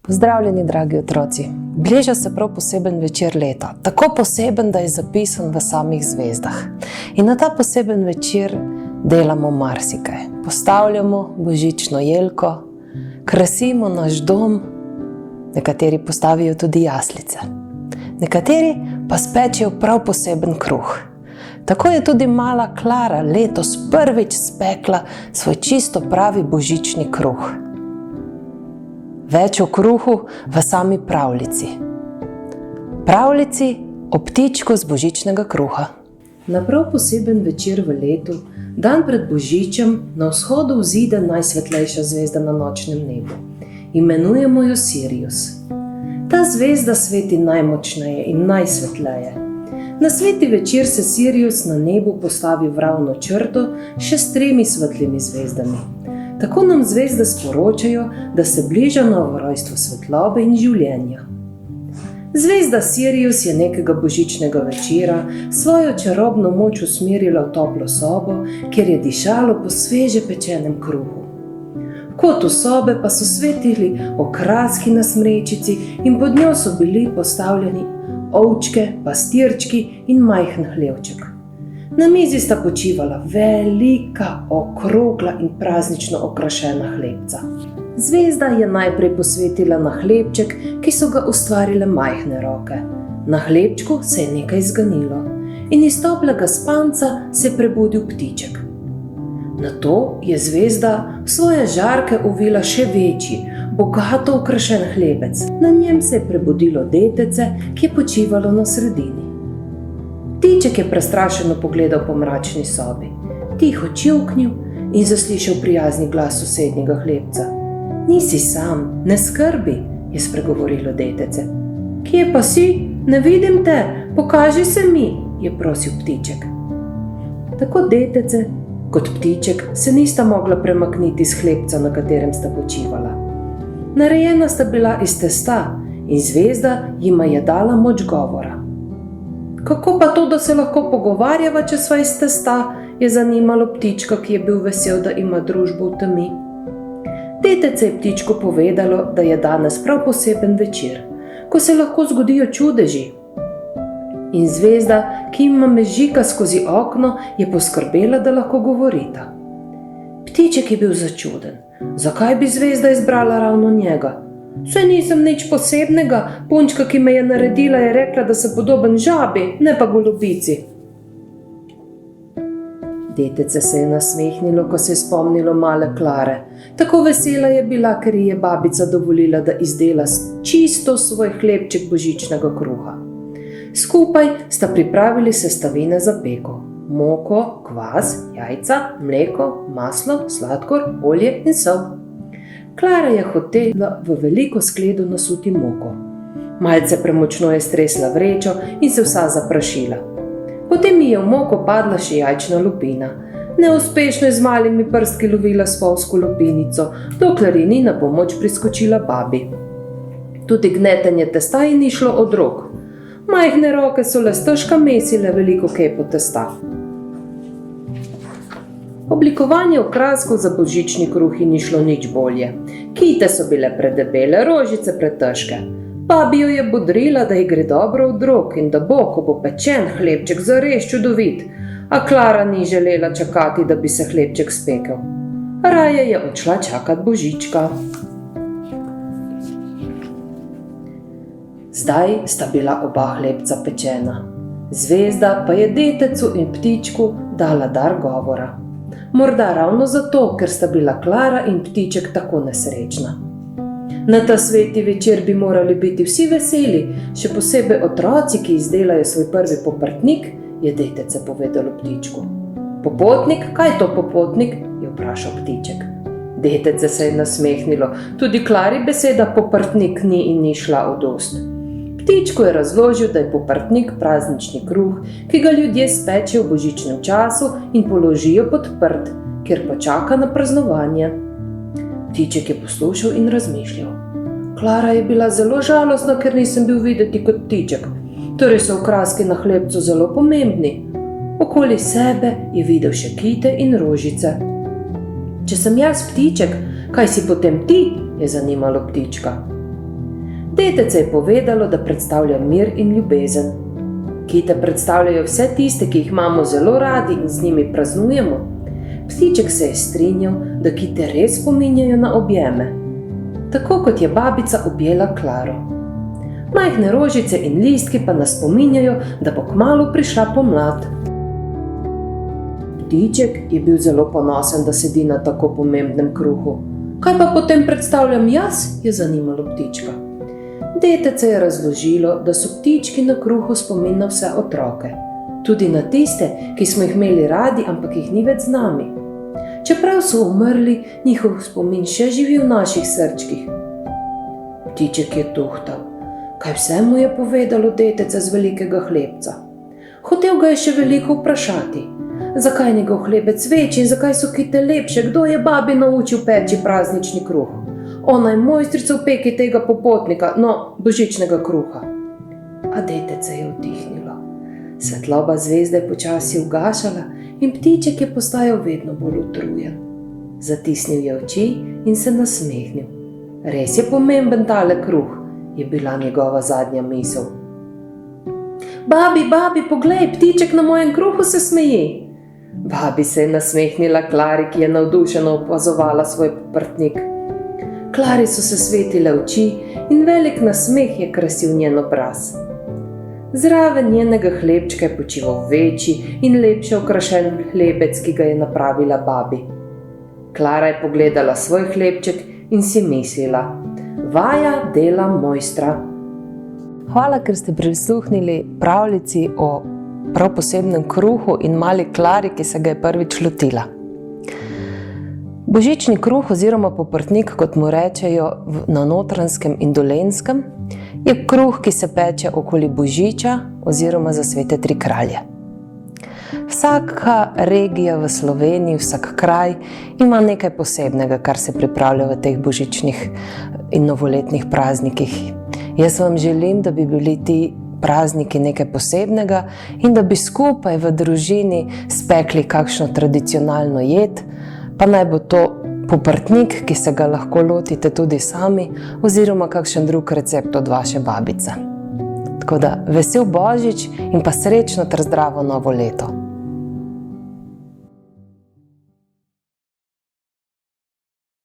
Pozdravljeni, dragi otroci! Bliža se prav poseben večer leta, tako poseben, da je zapisan v samih zvezdah. In na ta poseben večer delamo marsikaj. Postavljamo božično jelko, krasimo naš dom, nekateri postavijo tudi jaslice. Nekateri pa spečejo prav poseben kruh. Tako je tudi mala Klara letos prvič spekla svoj čisto pravi božični kruh. Več o kruhu v sami pravljici. Pravljici o ptičku z božičnega kruha. Na prav poseben večer v letu, dan pred božičem, na vzhodu vzide najsvetlejša zvezda na nočnem nebu. Imenujemo jo Sirius. Ta zvezda sveti najmočneje in najsvetleje. Na sveti večer se Sirius na nebu postavi v ravno črto še s 3 svetlimi zvezdami. Tako nam zvezde sporočajo, da se bliža novo rojstvo svetlobe in življenja. Zvezda Sirius je nekega božičnega večera svojo čarobno moč usmerila v toplo sobo, kjer je dišalo po sveže pečenem kruhu. V kotu sobe pa so svetili okraski na smrečici in pod njo so bili postavljeni ovčke, pastirčki in majhen hlevček. Na mizi sta počivala velika, okrogla in praznično okrašena hlebca. Zvezda je najprej posvetila na hlebček, ki so ga ustvarile majhne roke. Na hlebčku se je nekaj zganilo in iz toplega spanca se je prebudil ptiček. Nato je zvezda v svoje žarke uvila še večji, bogato okrašen hlebec. Na njem se je prebudilo detece, ki je počivalo na sredini. Ptiček je prestrašeno pogledal po mračni sobi, tiho čivknil in zaslišal prijazni glas sosednjega hlebca. Nisi sam, ne skrbi, je spregovorilo detece. Kje pa si? Ne vidim te, pokaži se mi, je prosil ptiček. Tako detece kot ptiček se nista mogla premakniti z hlebca, na katerem sta počivala. Narejena sta bila iz testa in zvezda jima je dala moč govora. Kako pa to, da se lahko pogovarjava, če sva iz testa, je zanimalo ptička, ki je bil vesel, da ima družbo v temi. Detece je ptičku povedalo, da je danes prav poseben večer, ko se lahko zgodijo čudeži. In zvezda, ki ima mežika skozi okno, je poskrbela, da lahko govorita. Ptiček je bil začuden. Zakaj bi zvezda izbrala ravno njega? Saj nisem nič posebnega, punčka, ki me je naredila, je rekla, da se podoben žabi, ne pa golobici. Detece se je nasmehnilo, ko se je spomnilo male Klare. Tako vesela je bila, ker ji je babica dovolila, da izdela čisto svoj hlebček božičnega kruha. Skupaj sta pripravili sestavine za peko. Moko, kvas, jajca, mleko, maslo, sladkor, olje in sol. Klara je hotela v veliko skledo nasuti moko. Malce premočno je stresla vrečo in se vsa zaprašila. Potem ji je v moko padla še jajčna lupina. Neuspešno je z malimi prstki lovila spolzko lupinico, dokler ji ni na pomoč priskočila babi. Tudi gnetenje testa ji ni šlo od rok. Majhne roke so le stežka mesile veliko kepo testa. Oblikovanje okraskov za božični kruh ni šlo nič bolje. Kite so bile predebele, rožice pretežke. Babi jo je bodrila, da ji gre dobro od rok in da bo, ko bo pečen hlebček, zares čudovit. A Klara ni želela čakati, da bi se hlebček spekel. Raje je odšla čakat božička. Zdaj sta bila oba hlebca pečena. Zvezda pa je detecu in ptičku dala dar govora. Morda ravno zato, ker sta bila Klara in ptiček tako nesrečna. Na ta sveti večer bi morali biti vsi veseli, še posebej otroci, ki izdelajo svoj prvi poprtnik, je detece povedalo ptičku. Popotnik? Kaj je to popotnik? Je vprašal ptiček. Detece se je nasmehnilo, tudi Klari beseda poprtnik ni in ni šla od ust. Ptičku je razložil, da je poprtnik praznični kruh, ki ga ljudje spečejo v božičnem času in položijo pod prt, kjer počaka na praznovanje. Ptiček je poslušal in razmišljal. Klara je bila zelo žalostna, ker nisem bil videti kot ptiček. Torej so okraski na hlebcu zelo pomembni. Okoli sebe je videl še kite in rožice. Če sem jaz ptiček, kaj si potem ti? Je zanimalo ptička. Detece je povedalo, da predstavlja mir in ljubezen. Kite predstavljajo vse tiste, ki jih imamo zelo radi in z njimi praznujemo. Ptiček se je strinjal, da kite res spominjajo na objeme. Tako kot je babica objela Klaro. Majhne rožice in listki pa nas spominjajo, da bo kmalu prišla pomlad. Ptiček je bil zelo ponosen, da sedi na tako pomembnem kruhu. Kaj pa potem predstavljam jaz, je zanimalo ptička. Detece je razložilo, da so ptički na kruhu spomin na vse otroke. Tudi na tiste, ki smo jih imeli radi, ampak jih ni več z nami. Čeprav so umrli, njihov spomin še živi v naših srčkih. Ptiček je tuhtal. Kaj vse mu je povedalo detece z velikega hlebca? Hotel ga je še veliko vprašati. Zakaj je njegov hlebec večji in zakaj so kite lepše? Kdo je babi naučil peči praznični kruh? Ona je mojstrica v peki tega popotnika, no, božičnega kruha. A detece je utihnilo. Svetloba zvezde je počasi ugašala in ptiček je postajal vedno bolj utrujen. Zatisnil je oči in se nasmehnil. Res je pomemben tale kruh, je bila njegova zadnja misel. Babi, poglej, ptiček na mojem kruhu se smeji. Babi se je nasmehnila Klari, ki je navdušeno opazovala svoj poprtnik. Klari so se svetile oči in velik nasmeh je krasil njen obraz. Zraven njenega hlebčka je počival večji in lepše okrašen hlebec, ki ga je napravila babi. Klara je pogledala svoj hlebček in si mislila: vaja dela mojstra. Hvala, ker ste prisluhnili pravljici o prav posebnem kruhu in mali Klari, ki se ga je prvič lotila. Božični kruh oziroma poprtnik, kot mu rečejo na Notranjskem in Dolenjskem, je kruh, ki se peče okoli Božiča oziroma za svete tri kralje. Vsaka regija v Sloveniji, vsak kraj ima nekaj posebnega, kar se pripravlja v teh božičnih in novoletnih praznikih. Jaz vam želim, da bi bili ti prazniki nekaj posebnega in da bi skupaj v družini spekli kakšno tradicionalno jed, pa naj bo to poprtnik, ki se ga lahko lotite tudi sami, oziroma kakšen drug recept od vaše babice. Tako da vesel Božič in pa srečno ter zdravo novo leto!